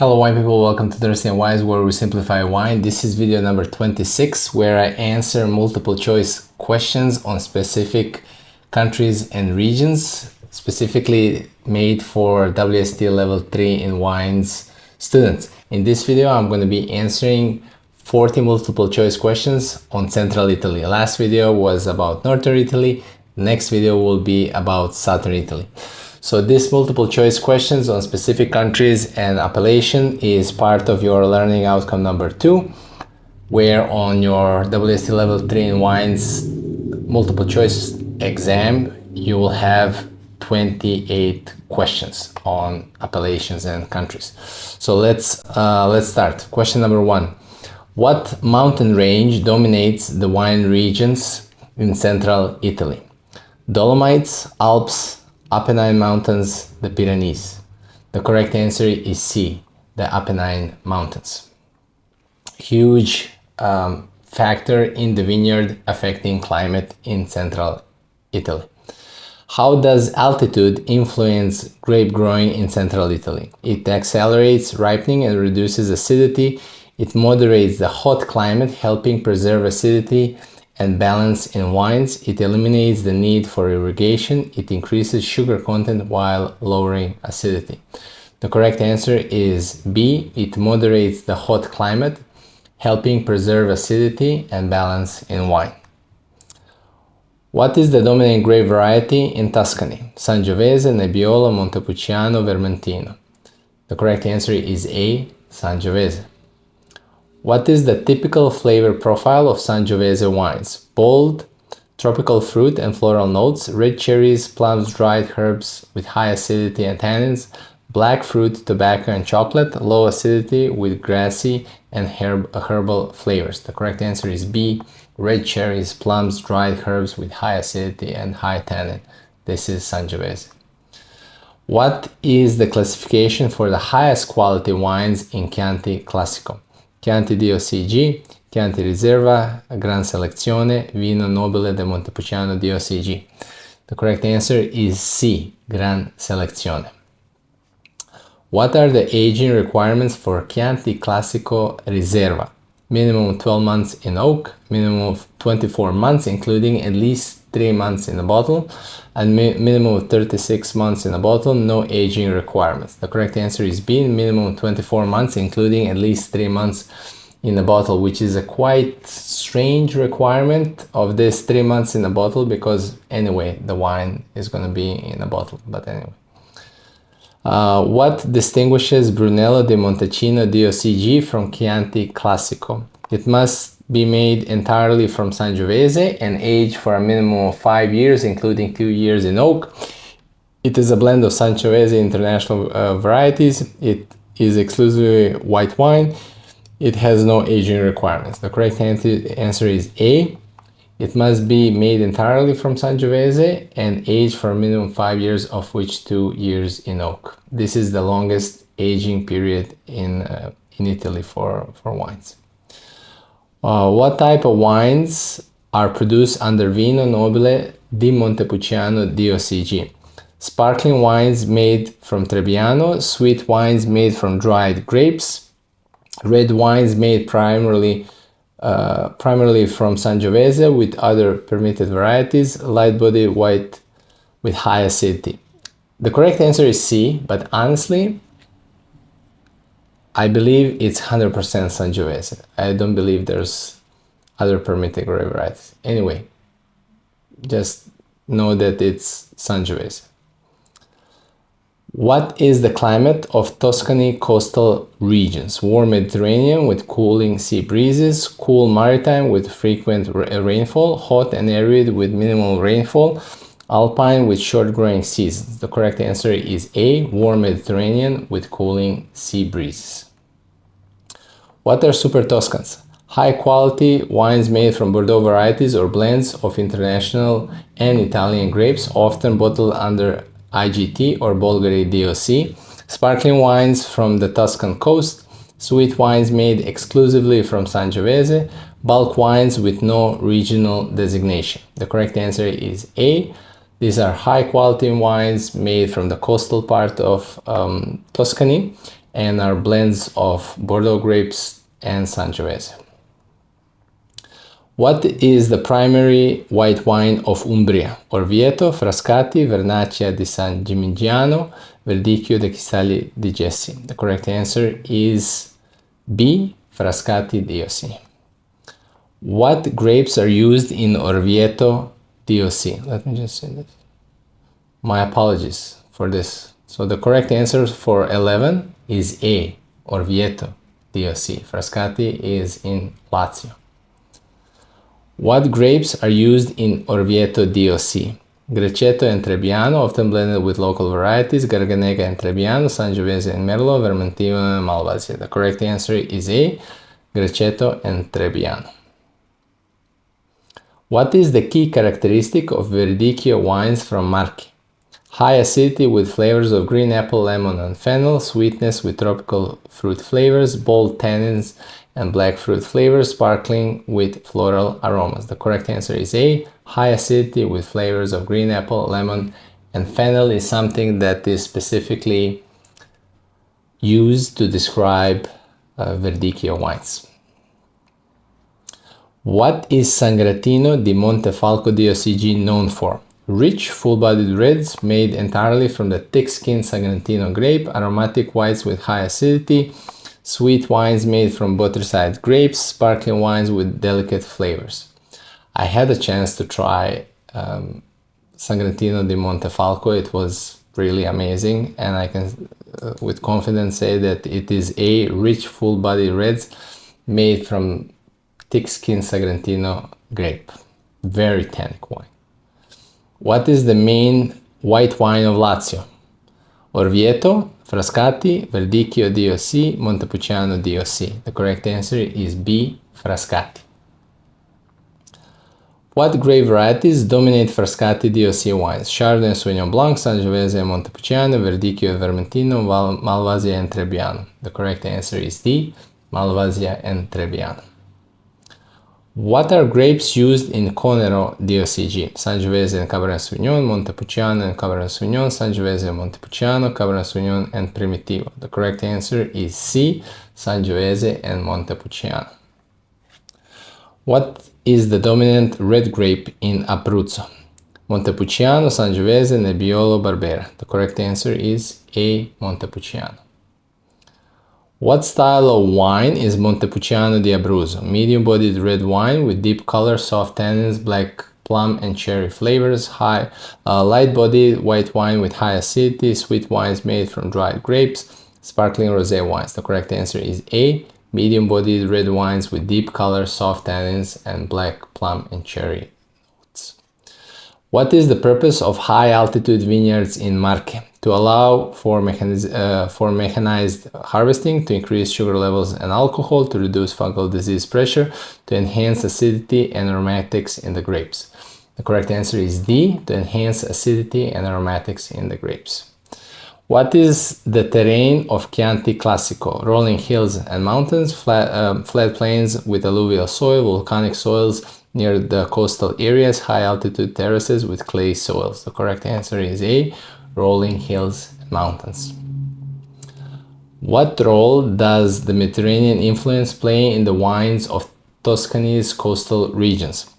Hello wine people, welcome to Thirsty and Wines, where we simplify wine. This is video number 26, where I answer multiple choice questions on specific countries and regions, specifically made for WSET Level 3 in wines students. In this video, I'm going to be answering 40 multiple choice questions on Central Italy. Last video was about Northern Italy. Next video will be about Southern Italy. So this multiple choice questions on specific countries and appellation is part of your learning outcome number 2, where on your WSET Level 3 in wines multiple choice exam, you will have 28 questions on appellations and countries. So let's start. Question number 1. What mountain range dominates the wine regions in Central Italy? Dolomites, Alps, Apennine Mountains, the Pyrenees. The correct answer is C, the Apennine Mountains. Huge factor in the vineyard affecting climate in Central Italy. How does altitude influence grape growing in Central Italy? It accelerates ripening and reduces acidity. It moderates the hot climate, helping preserve acidity and balance in wines. It eliminates the need for irrigation. It increases sugar content while lowering acidity. The correct answer is B. It moderates the hot climate, helping preserve acidity and balance in wine. What is the dominant grape variety in Tuscany? Sangiovese, Nebbiolo, Montepulciano, Vermentino. The correct answer is A. Sangiovese. What is the typical flavor profile of Sangiovese wines? Bold, tropical fruit and floral notes, red cherries, plums, dried herbs with high acidity and tannins, black fruit, tobacco and chocolate, low acidity with grassy and herbal flavors. The correct answer is B, red cherries, plums, dried herbs with high acidity and high tannin. This is Sangiovese. What is the classification for the highest quality wines in Chianti Classico? Chianti DOCG, Chianti Riserva, Gran Selezione, Vino, Nobile de Montepulciano DOCG. The correct answer is C, Gran Selezione. What are the aging requirements for Chianti Classico Riserva? Minimum 12 months in oak, minimum of 24 months, including at least 3 months in a bottle, and minimum of 36 months in a bottle, no aging requirements. The correct answer is B, minimum 24 months, including at least 3 months in a bottle, which is a quite strange requirement of this 3 months in a bottle, because anyway, the wine is going to be in a bottle, but anyway. What distinguishes Brunello di Montalcino DOCG from Chianti Classico? It must be made entirely from Sangiovese and aged for a minimum of 5 years, including 2 years in oak. It is a blend of Sangiovese international varieties. It is exclusively white wine. It has no aging requirements. The correct answer is A. It must be made entirely from Sangiovese and aged for a minimum of 5 years, of which 2 years in oak. This is the longest aging period in Italy for wines. What type of wines are produced under Vino, Nobile di Montepulciano DOCG? Sparkling wines made from Trebbiano, sweet wines made from dried grapes, red wines made primarily from Sangiovese with other permitted varieties, light body white with high acidity. The correct answer is C, but honestly, I believe it's 100% Sangiovese. I don't believe there's other permitted grape varieties. Anyway, just know that it's Sangiovese. What is the climate of Tuscany coastal regions? Warm Mediterranean with cooling sea breezes, cool maritime with frequent rainfall, hot and arid with minimal rainfall, alpine with short growing seasons. The correct answer is A, warm Mediterranean with cooling sea breezes. What are Super Tuscans? High quality wines made from Bordeaux varieties or blends of international and Italian grapes, often bottled under IGT or Bolgheri DOC, sparkling wines from the Tuscan coast, sweet wines made exclusively from Sangiovese, bulk wines with no regional designation. The correct answer is A. These are high quality wines made from the coastal part of Tuscany and are blends of Bordeaux grapes and Sangiovese. What is the primary white wine of Umbria? Orvieto, Frascati, Vernaccia di San Gimignano, Verdicchio de Cristalli di Gessi. The correct answer is B, Frascati DOC. What grapes are used in Orvieto DOC? Let me just say this. My apologies for this. So the correct answer for 11 is A, Orvieto DOC. Frascati is in Lazio. What grapes are used in Orvieto DOC? Grechetto and Trebbiano, often blended with local varieties, Garganega and Trebbiano, Sangiovese and Merlot, Vermentino and Malvasia. The correct answer is A, Grechetto and Trebbiano. What is the key characteristic of Verdicchio wines from Marche? High acidity with flavors of green apple, lemon, and fennel, sweetness with tropical fruit flavors, bold tannins and black fruit flavors, sparkling with floral aromas. The correct answer is A, high acidity with flavors of green apple, lemon, and fennel is something that is specifically used to describe Verdicchio wines. What is Sangratino di Montefalco DOCG known for? Rich, full-bodied reds made entirely from the thick-skinned Sangratino grape, aromatic whites with high acidity, sweet wines made from butterside grapes, sparkling wines with delicate flavors. I had a chance to try Sangratino di Montefalco. It was really amazing, and I can with confidence say that it is a rich, full-bodied reds made from thick-skinned Sangratino grape. Very tannic wine. What is the main white wine of Lazio? Orvieto, Frascati, Verdicchio DOC, Montepulciano DOC. The correct answer is B, Frascati. What grape varieties dominate Frascati DOC wines? Chardonnay and Sauvignon Blanc, Sangiovese and Montepulciano, Verdicchio and Vermentino, Malvasia and Trebbiano. The correct answer is D, Malvasia and Trebbiano. What are grapes used in Conero DOCG? Sangiovese and Cabernet Sauvignon, Montepulciano and Cabernet Sauvignon, Sangiovese and Montepulciano, Cabernet Sauvignon and Primitivo. The correct answer is C, Sangiovese and Montepulciano. What is the dominant red grape in Abruzzo? Montepulciano, Sangiovese, Nebbiolo, Barbera. The correct answer is A, Montepulciano. What style of wine is Montepulciano di Abruzzo? Medium-bodied red wine with deep color, soft tannins, black plum and cherry flavors. Light-bodied white wine with high acidity, sweet wines made from dried grapes, sparkling rosé wines. The correct answer is A, medium-bodied red wines with deep color, soft tannins, and black plum and cherry notes. What is the purpose of high-altitude vineyards in Marche? To allow for mechanized harvesting, to increase sugar levels and alcohol, to reduce fungal disease pressure, to enhance acidity and aromatics in the grapes. The correct answer is D, to enhance acidity and aromatics in the grapes. What is the terrain of Chianti Classico? Rolling hills and mountains, flat plains with alluvial soil, volcanic soils near the coastal areas, high altitude terraces with clay soils. The correct answer is A, rolling hills and mountains. What role does the Mediterranean influence play in the wines of Tuscany's coastal regions?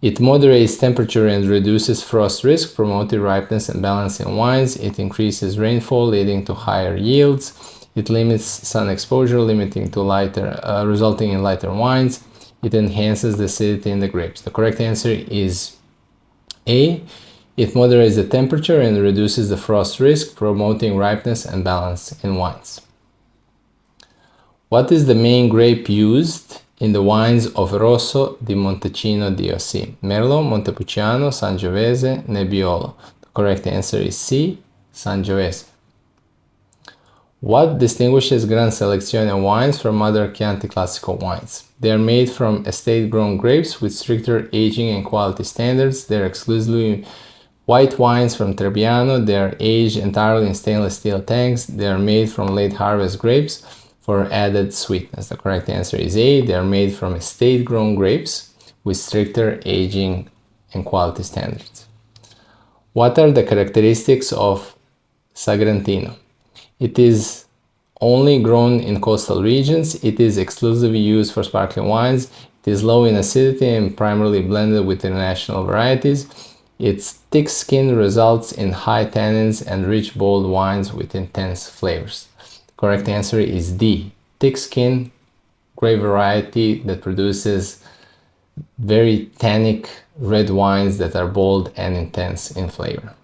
It moderates temperature and reduces frost risk, promoting ripeness and balance in wines. It increases rainfall, leading to higher yields. It limits sun exposure, resulting in lighter wines. It enhances the acidity in the grapes. The correct answer is A. It moderates the temperature and reduces the frost risk, promoting ripeness and balance in wines. What is the main grape used in the wines of Rosso di Montalcino DOC? Merlot, Montepulciano, Sangiovese, Nebbiolo. The correct answer is C, Sangiovese. What distinguishes Gran Selezione wines from other Chianti Classico wines? They are made from estate-grown grapes with stricter aging and quality standards. They are exclusively white wines from Trebbiano. They are aged entirely in stainless steel tanks. They are made from late harvest grapes for added sweetness. The correct answer is A. They are made from estate-grown grapes with stricter aging and quality standards. What are the characteristics of Sagrantino? It is only grown in coastal regions. It is exclusively used for sparkling wines. It is low in acidity and primarily blended with international varieties. Its thick skin results in high tannins and rich, bold wines with intense flavors. The correct answer is D. Thick skin, grape variety that produces very tannic red wines that are bold and intense in flavor.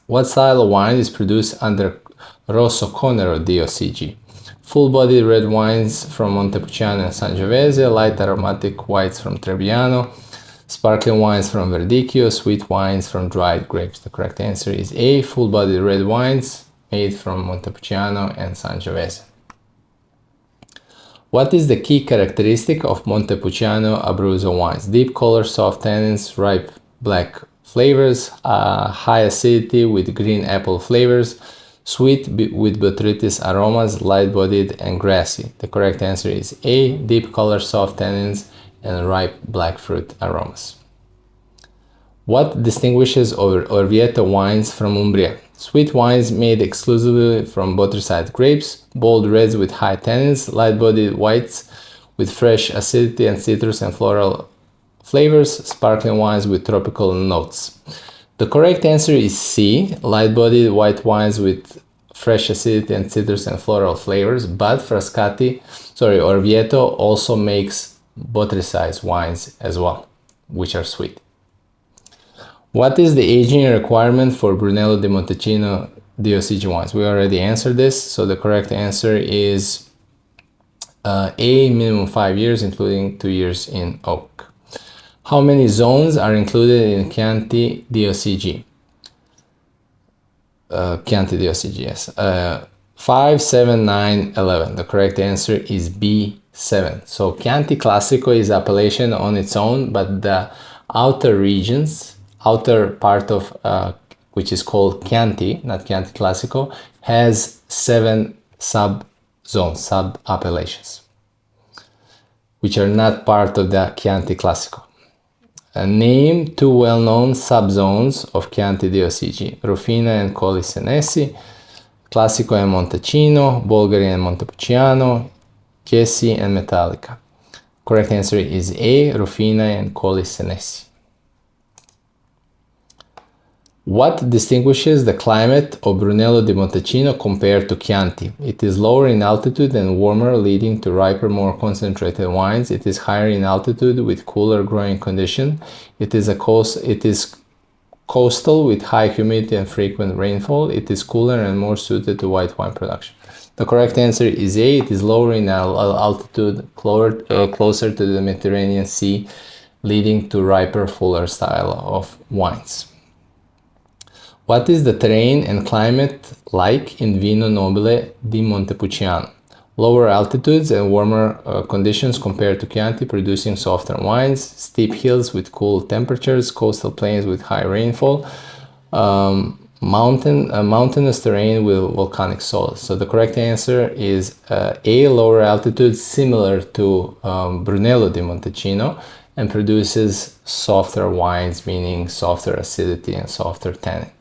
What style of wine is produced under Rosso Conero DOCG? Full-bodied red wines from Montepulciano and Sangiovese, light aromatic whites from Trebbiano, sparkling wines from Verdicchio, sweet wines from dried grapes. The correct answer is A. Full-bodied red wines made from Montepulciano and Sangiovese. What is the key characteristic of Montepulciano Abruzzo wines? Deep color, soft tannins, ripe black flavors, high acidity with green apple flavors, sweet with botrytis aromas, light-bodied and grassy. The correct answer is A. Deep color, soft tannins, and ripe black fruit aromas. What distinguishes Orvieto wines from Umbria? Sweet wines made exclusively from botrytis grapes, bold reds with high tannins, light-bodied whites with fresh acidity and citrus and floral flavors, sparkling wines with tropical notes. The correct answer is C. Light-bodied white wines with fresh acidity and citrus and floral flavors, but Orvieto also makes botrytis wines as well, which are sweet. What is the aging requirement for Brunello di Montalcino DOCG wines? We already answered this, so the correct answer is A, minimum 5 years, including 2 years in oak. How many zones are included in Chianti DOCG? Chianti DOCG, yes. 5, 7, 9, 11. The correct answer is B, 7. So Chianti Classico is appellation on its own, but the outer regions, outer part of which is called Chianti, not Chianti Classico, has 7 sub-zones, sub-appellations, which are not part of the Chianti Classico. Name 2 well-known subzones of Chianti DOCG: Rufina and Colli Senesi, Classico and Montalcino, Bolgheri and Montepulciano, Chiesi and Metallica. Correct answer is A, Rufina and Colli Senesi. What distinguishes the climate of Brunello di Montalcino compared to Chianti? It is lower in altitude and warmer, leading to riper, more concentrated wines. It is higher in altitude with cooler growing condition. It is coastal with high humidity and frequent rainfall. It is cooler and more suited to white wine production. The correct answer is A. It is lower in altitude, closer to the Mediterranean Sea, leading to riper, fuller style of wines. What is the terrain and climate like in Vino Nobile di Montepulciano? Lower altitudes and warmer conditions compared to Chianti, producing softer wines, steep hills with cool temperatures, coastal plains with high rainfall, mountainous terrain with volcanic soil. So the correct answer is A, lower altitude, similar to Brunello di Montalcino, and produces softer wines, meaning softer acidity and softer tannin.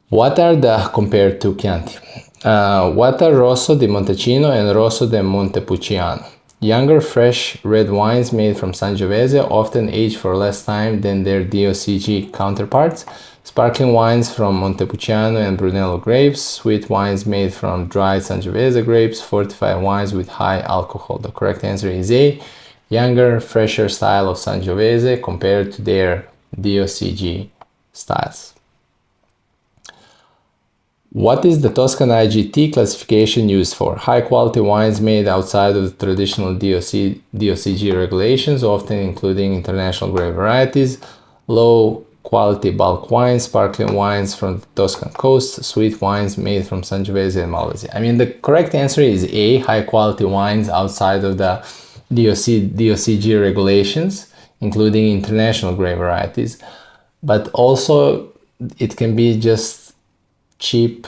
What are compared to Chianti? What are Rosso di Montalcino and Rosso di Montepulciano? Younger, fresh red wines made from Sangiovese, often aged for less time than their DOCG counterparts. Sparkling wines from Montepulciano and Brunello grapes, sweet wines made from dried Sangiovese grapes, fortified wines with high alcohol. The correct answer is A, younger, fresher style of Sangiovese compared to their DOCG styles. What is the Tuscan IGT classification used for? High quality wines made outside of the traditional DOCG regulations, often including international grape varieties, low quality bulk wines, sparkling wines from the Tuscan coast, sweet wines made from Sangiovese and Malvasia. I mean, the correct answer is A, high quality wines outside of the DOCG regulations, including international grape varieties, but also it can be just cheap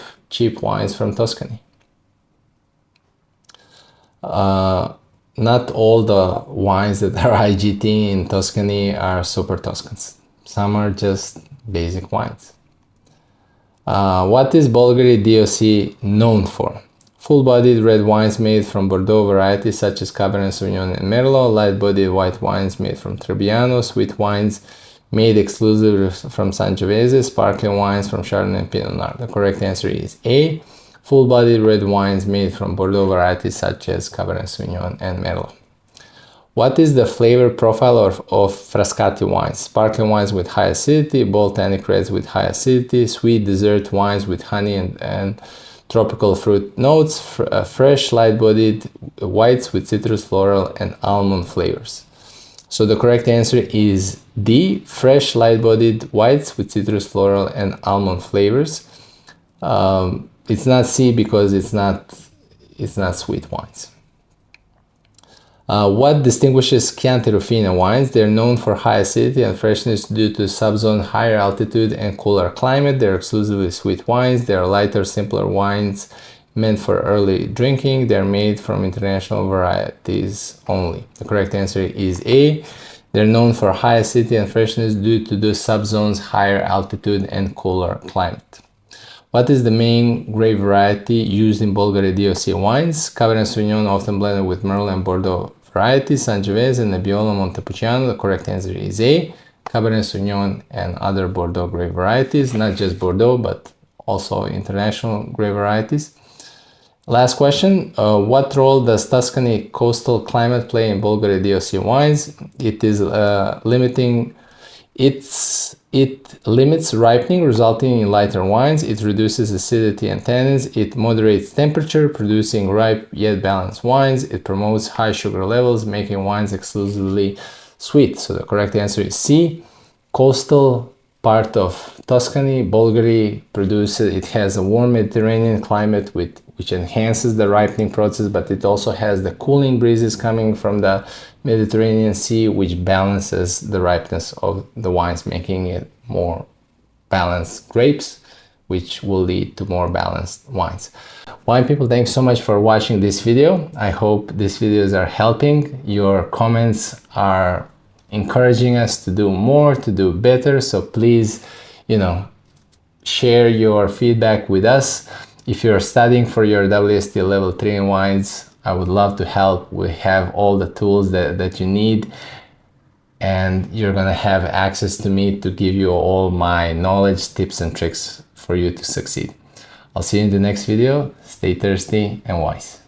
wines from Tuscany. Not all the wines that are IGT in Tuscany are super Tuscans. Some are just basic wines. What is Bolgheri DOC known for? Full-bodied red wines made from Bordeaux varieties such as Cabernet Sauvignon and Merlot, light-bodied white wines made from Trebbiano, sweet wines made exclusively from Sangiovese, sparkling wines from Chardonnay and Pinot Noir. The correct answer is A. Full-bodied red wines made from Bordeaux varieties such as Cabernet Sauvignon and Merlot. What is the flavor profile of Frascati wines? Sparkling wines with high acidity, bold tannic reds with high acidity, sweet dessert wines with honey and tropical fruit notes, fresh light-bodied whites with citrus, floral, and almond flavors. So the correct answer is D, fresh light-bodied whites with citrus, floral, and almond flavors. It's not C because it's not sweet wines. What distinguishes Chianti Rufina wines? They're known for high acidity and freshness due to subzone higher altitude and cooler climate. They're exclusively sweet wines. They're lighter, simpler wines meant for early drinking. They're made from international varieties only. The correct answer is A. They're known for high acidity and freshness due to the subzones higher altitude and cooler climate. What is the main grape variety used in Bulgari DOC wines? Cabernet Sauvignon, often blended with Merlot and Bordeaux varieties, Sangiovese, Nebbiolo, Montepulciano. The correct answer is A. Cabernet Sauvignon and other Bordeaux grape varieties, not just Bordeaux, but also international grape varieties. Last question. What role does Tuscany coastal climate play in Bulgari DOC wines? It is it limits ripening, resulting in lighter wines. It reduces acidity and tannins. It moderates temperature, producing ripe yet balanced wines. It promotes high sugar levels, making wines exclusively sweet. So the correct answer is C. Coastal part of Tuscany, Bulgari produces. It has a warm Mediterranean climate which enhances the ripening process, but it also has the cooling breezes coming from the Mediterranean Sea, which balances the ripeness of the wines, making it more balanced grapes, which will lead to more balanced wines. Wine people, thanks so much for watching this video. I hope these videos are helping. Your comments are encouraging us to do more, to do better. So please, share your feedback with us. If you're studying for your WSET Level 3 in wines, I would love to help. We have all the tools that you need, and you're gonna have access to me to give you all my knowledge, tips, and tricks for you to succeed. I'll see you in the next video. Stay thirsty and wise.